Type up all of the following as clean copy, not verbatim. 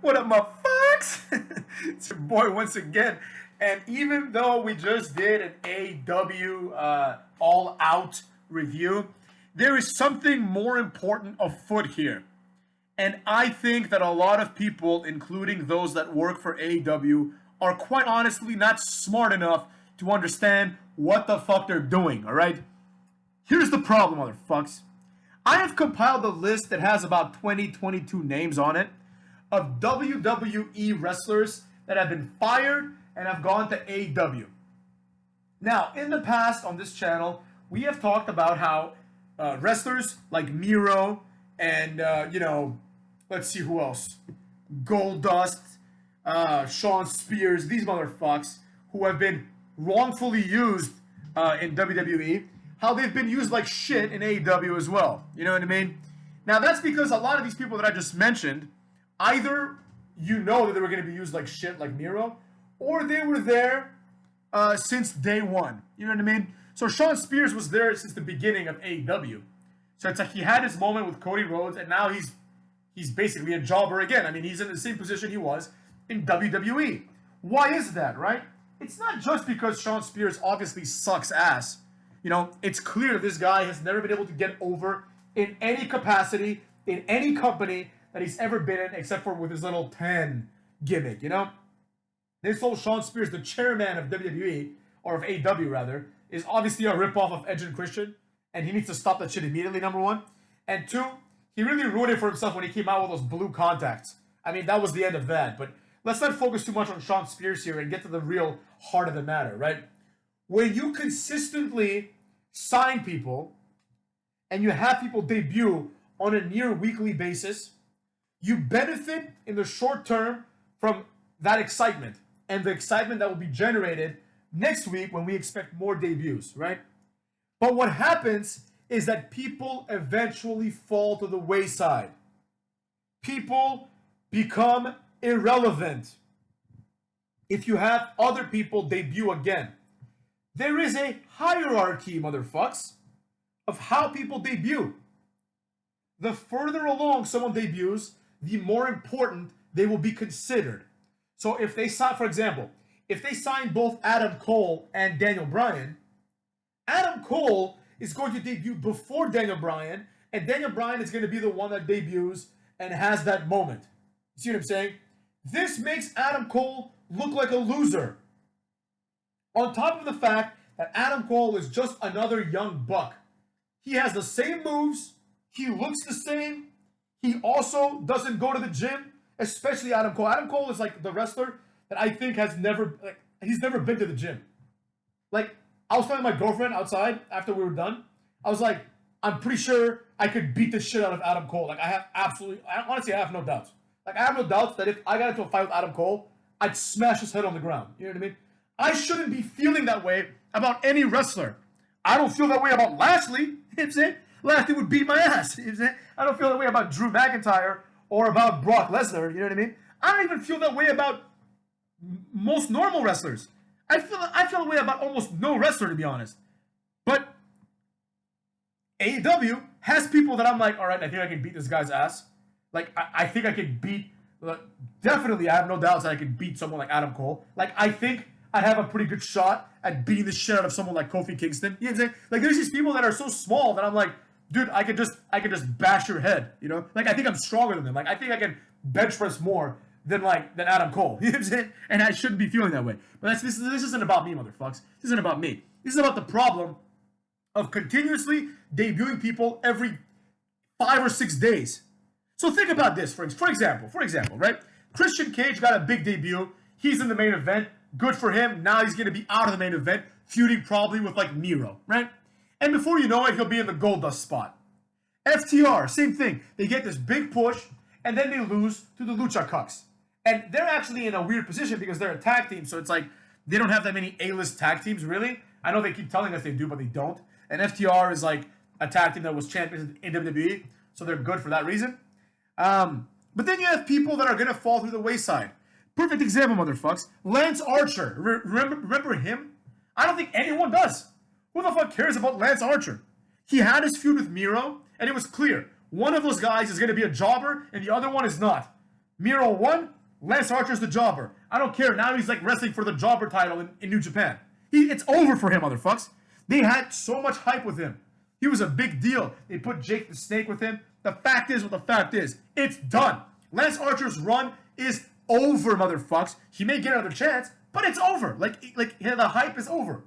What up, my fox? It's your boy once again. And even though we just did an AEW All Out review, there is something more important afoot here. And I think that a lot of people, including those that work for AEW, are quite honestly not smart enough to understand what the fuck they're doing, alright? Here's the problem, motherfucks. I have compiled a list that has about 22 names on it of WWE wrestlers that have been fired and have gone to AEW. Now, in the past on this channel, we have talked about how wrestlers like Miro and, let's see who else. Goldust, Shawn Spears, these motherfucks who have been wrongfully used in WWE, how they've been used like shit in AEW as well. You know what I mean? Now, that's because a lot of these people that I just mentioned, either you know that they were going to be used like shit like Miro, or they were there since day one. You know what I mean? So Shawn Spears was there since the beginning of AEW. So it's like he had his moment with Cody Rhodes, and now he's basically a jobber again. I mean, he's in the same position he was in WWE. Why is that, right? It's not just because Shawn Spears obviously sucks ass. You know, it's clear that this guy has never been able to get over in any capacity, in any company that he's ever been in, except for with his little 10 gimmick, you know? This whole Shawn Spears, the chairman of WWE, or of AEW rather, is obviously a ripoff of Edge and Christian, and he needs to stop that shit immediately, number one. And two, he really ruined it for himself when he came out with those blue contacts. I mean, that was the end of that, but let's not focus too much on Shawn Spears here and get to the real heart of the matter, right? When you consistently sign people and you have people debut on a near weekly basis, you benefit in the short term from that excitement and the excitement that will be generated next week when we expect more debuts, right? But what happens is that people eventually fall to the wayside. People become irrelevant if you have other people debut again. There is a hierarchy, motherfucks, of how people debut. The further along someone debuts, the more important they will be considered. So if they sign, for example, if they sign both Adam Cole and Daniel Bryan, Adam Cole is going to debut before Daniel Bryan, and Daniel Bryan is going to be the one that debuts and has that moment. You see what I'm saying? This makes Adam Cole look like a loser. On top of the fact that Adam Cole is just another young buck. He has the same moves. He looks the same. He also doesn't go to the gym, especially Adam Cole. Adam Cole is like the wrestler that I think has never, he's never been to the gym. Like, I was telling my girlfriend outside after we were done, I was like, I'm pretty sure I could beat the shit out of Adam Cole. Like, honestly, I have no doubts. Like, I have no doubts that if I got into a fight with Adam Cole, I'd smash his head on the ground. You know what I mean? I shouldn't be feeling that way about any wrestler. I don't feel that way about Lashley. You know what I'm saying? Lashley would beat my ass. You know what I'm saying? I don't feel that way about Drew McIntyre or about Brock Lesnar. You know what I mean? I don't even feel that way about most normal wrestlers. I feel that way about almost no wrestler, to be honest. But AEW has people that I'm like, all right, I think I can beat this guy's ass. Like, I think I can beat, definitely, I have no doubts that I can beat someone like Adam Cole. Like, I think I'd have a pretty good shot at beating the shit out of someone like Kofi Kingston. You know what I'm saying? Like, there's these people that are so small that I'm like, dude, I could just bash your head, you know? Like, I think I'm stronger than them. Like, I think I can bench press more than Adam Cole. You know what I'm saying? And I shouldn't be feeling that way. But this isn't about me, motherfucks. This isn't about me. This is about the problem of continuously debuting people every 5 or 6 days. So think about this, for example, right? Christian Cage got a big debut. He's in the main event. Good for him. Now he's going to be out of the main event, feuding probably with like Miro, right? And before you know it, he'll be in the Goldust spot. FTR, same thing. They get this big push, and then they lose to the Lucha Cucks. And they're actually in a weird position because they're a tag team, so it's like they don't have that many A-list tag teams, really. I know they keep telling us they do, but they don't. And FTR is like a tag team that was champions in WWE, so they're good for that reason. But then you have people that are going to fall through the wayside. Perfect example, motherfucks. Lance Archer. Remember him? I don't think anyone does. Who the fuck cares about Lance Archer? He had his feud with Miro, and it was clear. One of those guys is going to be a jobber, and the other one is not. Miro won. Lance Archer's the jobber. I don't care. Now he's like wrestling for the jobber title in New Japan. It's over for him, motherfucks. They had so much hype with him. He was a big deal. They put Jake the Snake with him. The fact is what the fact is. It's done. Lance Archer's run is over, motherfucks. He may get another chance, but it's over. Like the hype is over.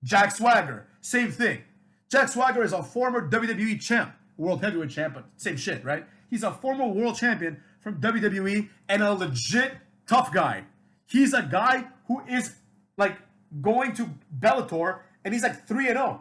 Jack Swagger, same thing. Jack Swagger is a former WWE champ, world heavyweight champ, but same shit, right? He's a former world champion from WWE and a legit tough guy. He's a guy who is like going to Bellator and he's like 3-0.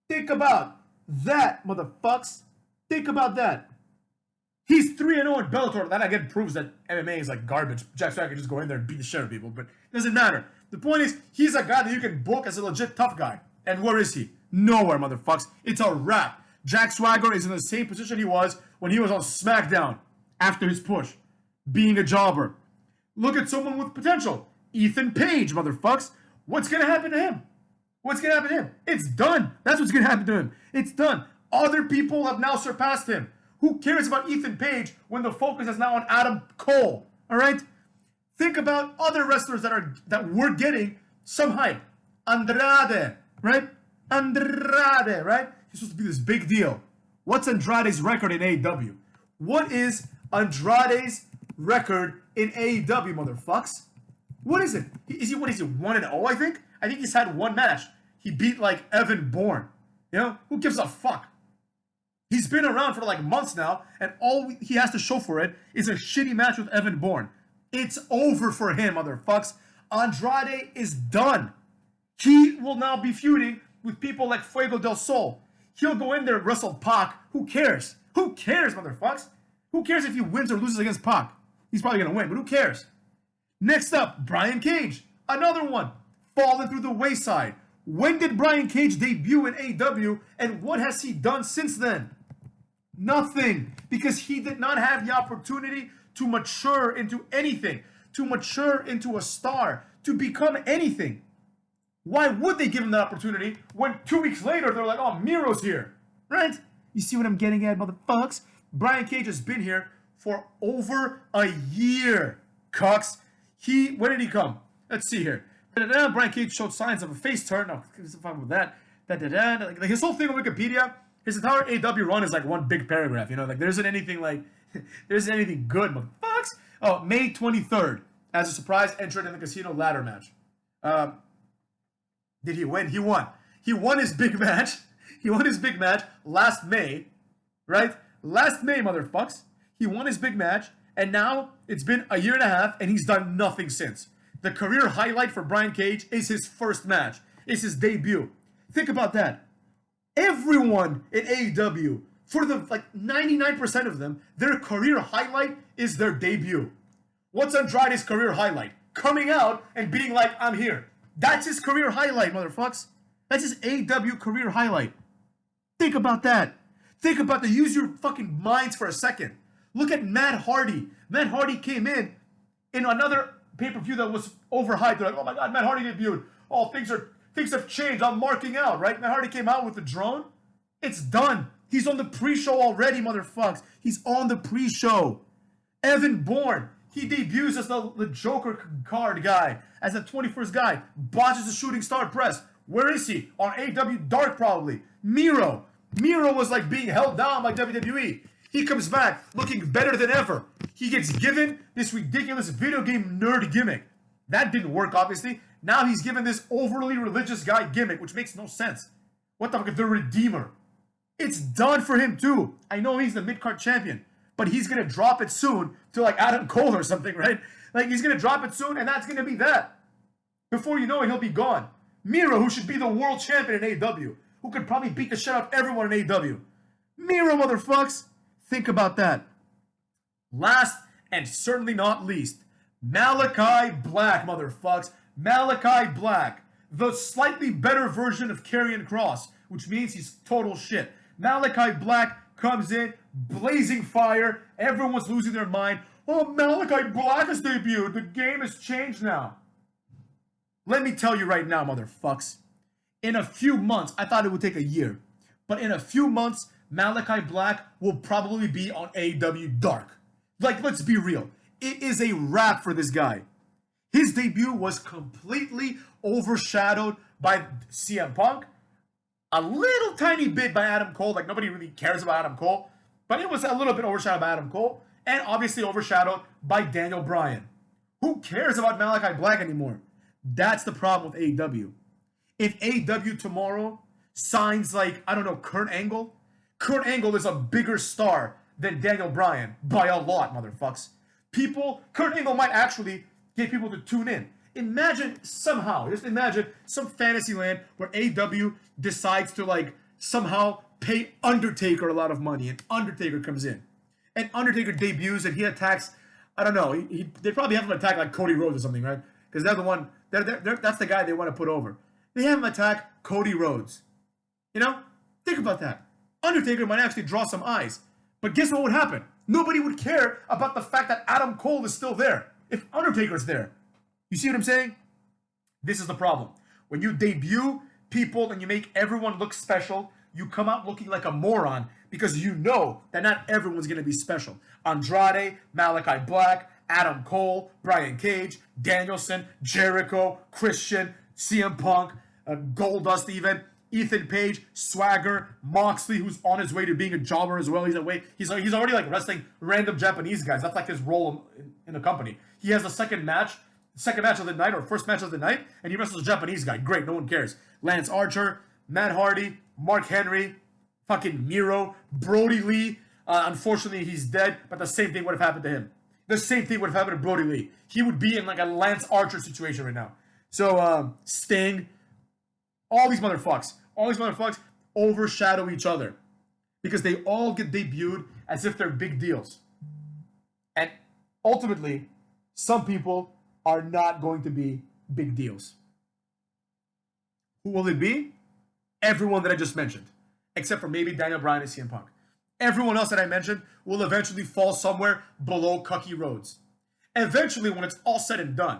Think about that, motherfucks. Think about that. He's 3-0 in Bellator. That again proves that MMA is like garbage. Jack Swagger can just go in there and beat the shit out of people, but it doesn't matter. The point is, he's a guy that you can book as a legit tough guy. And where is he? Nowhere, motherfucks. It's a wrap. Jack Swagger is in the same position he was when he was on SmackDown after his push, being a jobber. Look at someone with potential. Ethan Page, motherfucks. What's going to happen to him? What's going to happen to him? It's done. That's what's going to happen to him. It's done. Other people have now surpassed him. Who cares about Ethan Page when the focus is now on Adam Cole? All right? Think about other wrestlers that were getting some hype. Andrade, right? Andrade, right? He's supposed to be this big deal. What's Andrade's record in AEW? What is Andrade's record in AEW, motherfucks? What is it? Is he 1-0, I think? I think he's had one match. He beat like Evan Bourne. You know? Who gives a fuck? He's been around for like months now, and all he has to show for it is a shitty match with Evan Bourne. It's over for him, motherfucks. Andrade is done. He will now be feuding with people like Fuego del Sol. He'll go in there and wrestle Pac. Who cares? Who cares, motherfucks? Who cares if he wins or loses against Pac? He's probably going to win, but who cares? Next up, Brian Cage. Another one. Fallen through the wayside. When did Brian Cage debut in AEW, and what has he done since then? Nothing. Because he did not have the opportunity to mature into anything. To mature into a star. To become anything. Why would they give him that opportunity when 2 weeks later they're like, oh, Miro's here, right? You see what I'm getting at, motherfucks? Brian Cage has been here for over a year, cucks. When did he come? Let's see here. Brian Cage showed signs of a face turn. No, what's the problem with that? Like his whole thing on Wikipedia, his entire AEW run is like one big paragraph, you know? Like there isn't anything good, motherfucks. Oh, May 23rd, as a surprise entrant in the casino ladder match. Did he win? He won. He won his big match. He won his big match last May, right? Last May, motherfucks. He won his big match, and now it's been a year and a half, and he's done nothing since. The career highlight for Brian Cage is his first match. It's his debut. Think about that. Everyone in AEW, for the like 99% of them, their career highlight is their debut. What's Andrade's career highlight? Coming out and being like, I'm here. That's his career highlight, motherfucks. That's his AEW career highlight. Think about that. Think about that. Use your fucking minds for a second. Look at Matt Hardy. Matt Hardy came in another pay-per-view that was overhyped. They're like, oh my God, Matt Hardy debuted. Oh, things have changed. I'm marking out, right? Matt Hardy came out with the drone. It's done. He's on the pre-show already, motherfucks. He's on the pre-show. Evan Bourne. He debuts as the Joker card guy, as the 21st guy, botches the shooting star press. Where is he? On AEW Dark, probably. Miro. Miro was like being held down by WWE. He comes back looking better than ever. He gets given this ridiculous video game nerd gimmick. That didn't work, obviously. Now he's given this overly religious guy gimmick, which makes no sense. What the fuck? The Redeemer. It's done for him, too. I know he's the mid-card champion, but he's going to drop it soon to like Adam Cole or something, right? Like he's going to drop it soon, and that's going to be that. Before you know it, he'll be gone. Miro, who should be the world champion in AEW, who could probably beat the shit out of everyone in AEW. Miro, motherfucks. Think about that. Last and certainly not least, Malachi Black, motherfucks. Malachi Black. The slightly better version of Karrion Kross, which means he's total shit. Malachi Black comes in, blazing fire. Everyone's losing their mind. Oh, Malachi Black has debuted. The game has changed now. Let me tell you right now, motherfucks. In a few months, I thought it would take a year, but in a few months, Malachi Black will probably be on AEW Dark. Like, let's be real. It is a wrap for this guy. His debut was completely overshadowed by CM Punk, a little tiny bit by Adam Cole. Like, nobody really cares about Adam Cole, but it was a little bit overshadowed by Adam Cole, and obviously overshadowed by Daniel Bryan. Who cares about Malachi Black anymore? That's the problem with AEW. If AEW tomorrow signs, like, I don't know, Kurt Angle is a bigger star than Daniel Bryan by a lot, motherfucks. Kurt Angle might actually get people to tune in. Just imagine some fantasy land where AEW decides to, like, somehow pay Undertaker a lot of money, and Undertaker comes in. And Undertaker debuts and he attacks, I don't know, they probably have him attack like Cody Rhodes or something, right? Because they're the one, that's the guy they want to put over. They have him attack Cody Rhodes. You know? Think about that. Undertaker might actually draw some eyes. But guess what would happen? Nobody would care about the fact that Adam Cole is still there if Undertaker's there. You see what I'm saying? This is the problem. When you debut people and you make everyone look special, you come out looking like a moron because you know that not everyone's going to be special. Andrade, Malachi Black, Adam Cole, Brian Cage, Danielson, Jericho, Christian, CM Punk, Goldust even, Ethan Page, Swagger, Moxley, who's on his way to being a jobber as well. He's already like wrestling random Japanese guys. That's like his role in the company. He has the second match of the night or first match of the night, and he wrestles a Japanese guy. Great, no one cares. Lance Archer, Matt Hardy, Mark Henry, fucking Miro, Brody Lee. Unfortunately, he's dead, but the same thing would have happened to him. The same thing would have happened to Brody Lee. He would be in like a Lance Archer situation right now. So, Sting, all these motherfuckers overshadow each other because they all get debuted as if they're big deals. And ultimately, some people are not going to be big deals. Who will it be? Everyone that I just mentioned, except for maybe Daniel Bryan and CM Punk. Everyone else that I mentioned will eventually fall somewhere below Cookie Rhodes. Eventually, when it's all said and done,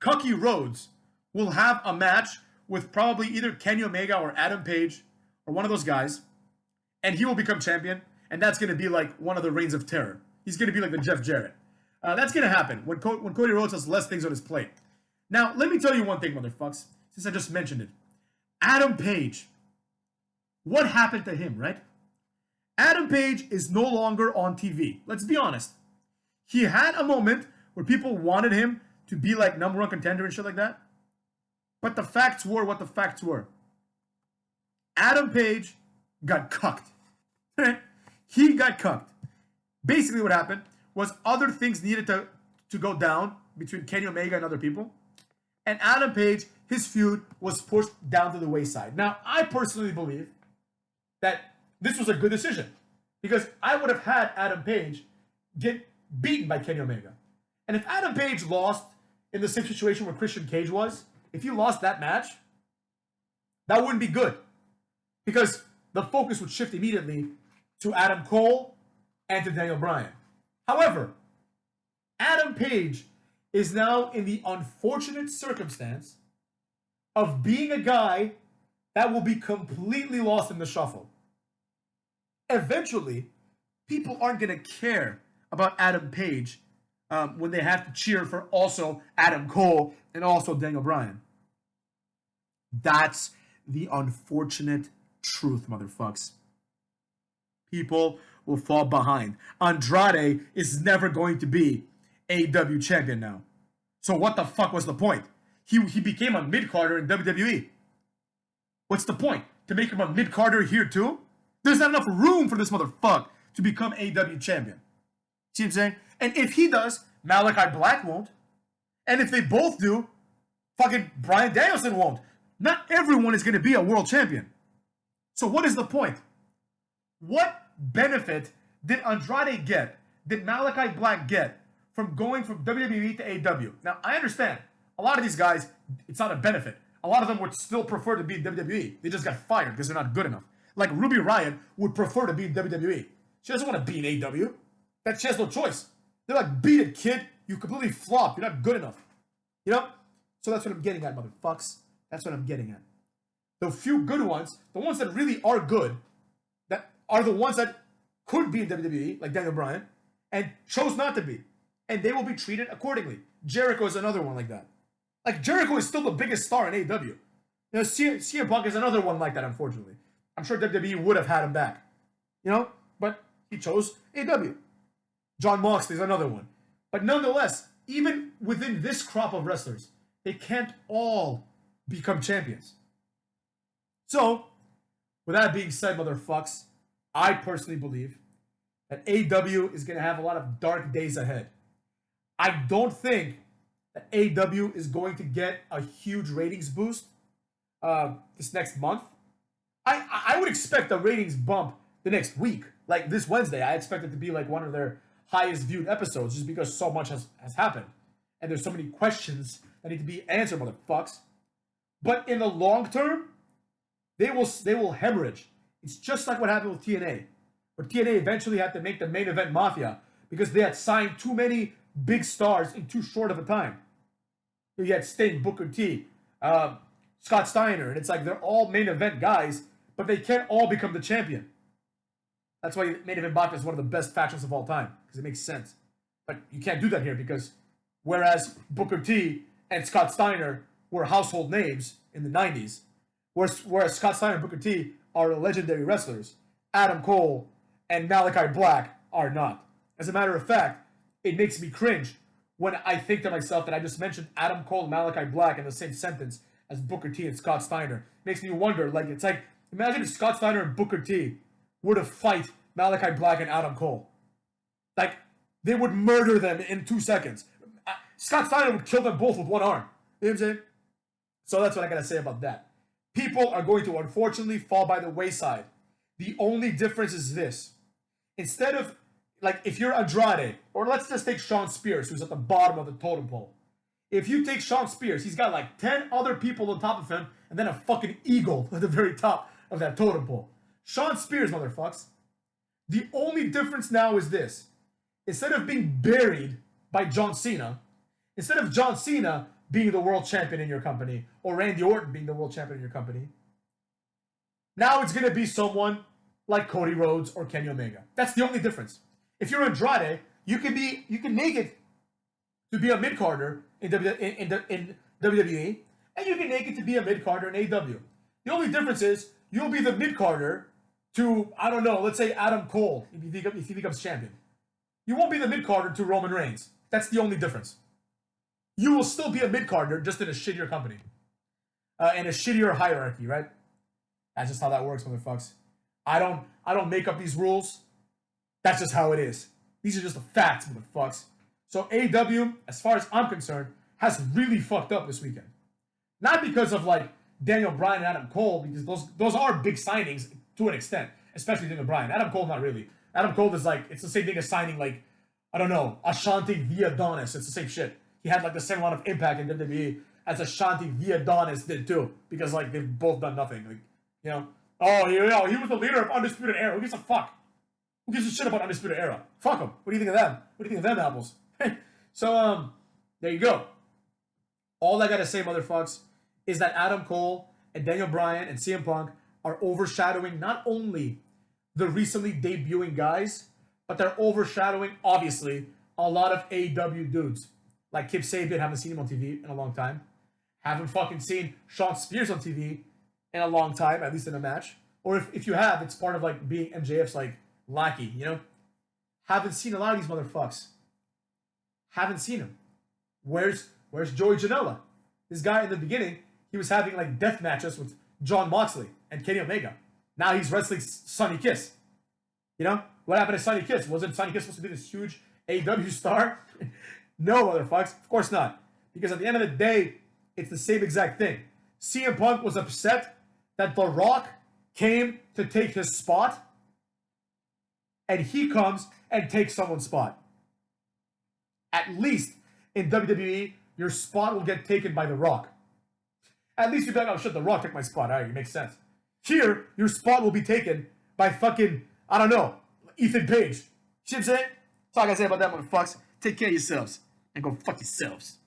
Cookie Rhodes will have a match with probably either Kenny Omega or Adam Page or one of those guys, and he will become champion, and that's going to be like one of the reigns of terror. He's going to be like the Jeff Jarrett. That's going to happen when Cody Rhodes has less things on his plate. Now, let me tell you one thing, motherfucks, since I just mentioned it. Adam Page. What happened to him, right? Adam Page is no longer on TV. Let's be honest. He had a moment where people wanted him to be like number one contender and shit like that. But the facts were what the facts were. Adam Page got cucked. He got cucked. Basically what happened was other things needed to go down between Kenny Omega and other people. And Adam Page, his feud was pushed down to the wayside. Now, I personally believe that this was a good decision because I would have had Adam Page get beaten by Kenny Omega. And if Adam Page lost in the same situation where Christian Cage was, if he lost that match, that wouldn't be good because the focus would shift immediately to Adam Cole and to Daniel Bryan. However, Adam Page is now in the unfortunate circumstance of being a guy that will be completely lost in the shuffle. Eventually, people aren't going to care about Adam Page when they have to cheer for also Adam Cole and also Daniel Bryan. That's the unfortunate truth, motherfucks. People will fall behind. Andrade is never going to be AEW champion now. So what the fuck was the point? He became a mid-carder in WWE. What's the point? To make him a mid-carder here too? There's not enough room for this motherfucker to become AEW champion. See what I'm saying? And if he does, Malachi Black won't. And if they both do, fucking Bryan Danielson won't. Not everyone is going to be a world champion. So what is the point? What benefit did Andrade get, did Malachi Black get from going from WWE to AEW? Now, I understand. A lot of these guys, it's not a benefit. A lot of them would still prefer to be in WWE. They just got fired because they're not good enough. Like Ruby Riott would prefer to be in WWE. She doesn't want to be in AEW. She has no choice. They're like, beat it, kid. You completely flopped. You're not good enough. You know? So that's what I'm getting at, motherfucks. That's what I'm getting at. The few good ones, the ones that really are good, that are the ones that could be in WWE, like Daniel Bryan, and chose not to be. And they will be treated accordingly. Jericho is another one like that. Like, Jericho is still the biggest star in AEW. You know, CM Punk is another one like that, unfortunately. I'm sure WWE would have had him back. You know? But he chose AEW. John Moxley is another one. But nonetheless, even within this crop of wrestlers, they can't all become champions. So, with that being said, motherfucks, I personally believe that AEW is going to have a lot of dark days ahead. I don't think that AEW is going to get a huge ratings boost this next month. I would expect a ratings bump the next week. Like this Wednesday, I expect it to be like one of their highest viewed episodes just because so much has happened. And there's so many questions that need to be answered, motherfucks. But in the long term, they will hemorrhage. It's just like what happened with TNA. Where TNA eventually had to make the main event Mafia because they had signed too many big stars in too short of a time. You had Sting, Booker T, Scott Steiner, and it's like they're all main event guys, but they can't all become the champion. That's why main event Mafia is one of the best factions of all time, because it makes sense. But you can't do that here because whereas Booker T and Scott Steiner were household names in the 90s, whereas Scott Steiner and Booker T are legendary wrestlers, Adam Cole and Malachi Black are not. As a matter of fact, it makes me cringe when I think to myself that I just mentioned Adam Cole and Malachi Black in the same sentence as Booker T and Scott Steiner. It makes me wonder, like, it's like, imagine if Scott Steiner and Booker T were to fight Malachi Black and Adam Cole. Like, they would murder them in 2 seconds. Scott Steiner would kill them both with one arm. You know what I'm saying? So that's what I gotta say about that. People are going to unfortunately fall by the wayside. The only difference is this. Instead of, like, if you're Andrade, or let's just take Shawn Spears, who's at the bottom of the totem pole. If you take Shawn Spears, he's got like 10 other people on top of him, and then a fucking eagle at the very top of that totem pole. Shawn Spears, motherfucks. The only difference now is this. Instead of being buried by John Cena, instead of John Cena being the world champion in your company, or Randy Orton being the world champion in your company, now it's going to be someone like Cody Rhodes or Kenny Omega. That's the only difference. If you're Andrade, you can make it to be a mid-carder in WWE, and you can make it to be a mid-carder in AEW. The only difference is you'll be the mid-carder to, I don't know, let's say Adam Cole if he becomes champion. You won't be the mid-carder to Roman Reigns. That's the only difference. You will still be a mid-carder, just in a shittier company. And a shittier hierarchy, right? That's just how that works, motherfuckers. I don't make up these rules. That's just how it is. These are just the facts, motherfuckers. So AEW, as far as I'm concerned, has really fucked up this weekend. Not because of like Daniel Bryan and Adam Cole, because those are big signings to an extent, especially Daniel Bryan. Adam Cole, not really. Adam Cole is like, it's the same thing as signing like, I don't know, Ashanti via Adonis. It's the same shit. He had like the same amount of impact in WWE as Ashanti via Adonis did too, because like they've both done nothing. Like, you know, oh, he was the leader of Undisputed Era. Who gives a fuck? Who gives a shit about Undisputed Era? Fuck them. What do you think of them? What do you think of them apples? So, there you go. All I gotta say, motherfuckers, is that Adam Cole and Daniel Bryan and CM Punk are overshadowing not only the recently debuting guys, but they're overshadowing, obviously, a lot of AEW dudes. Like Kip Sabian, haven't seen him on TV in a long time. Haven't fucking seen Shawn Spears on TV in a long time, at least in a match. Or if you have, it's part of like being MJF's like lackey, you know? Haven't seen a lot of these motherfuckers. Haven't seen him. Where's Joey Janela? This guy in the beginning, he was having like death matches with Jon Moxley and Kenny Omega. Now he's wrestling Sonny Kiss. You know? What happened to Sonny Kiss? Wasn't Sonny Kiss supposed to be this huge AEW star? No, motherfuckers. Of course not. Because at the end of the day, it's the same exact thing. CM Punk was upset that The Rock came to take his spot, and he comes and takes someone's spot. At least in WWE, your spot will get taken by The Rock. At least you'd be like, oh shit, The Rock took my spot. Alright, it makes sense. Here, your spot will be taken by fucking, I don't know, Ethan Page. See what I'm saying? That's all I gotta say about that, motherfuckers. Take care of yourselves and go fuck yourselves.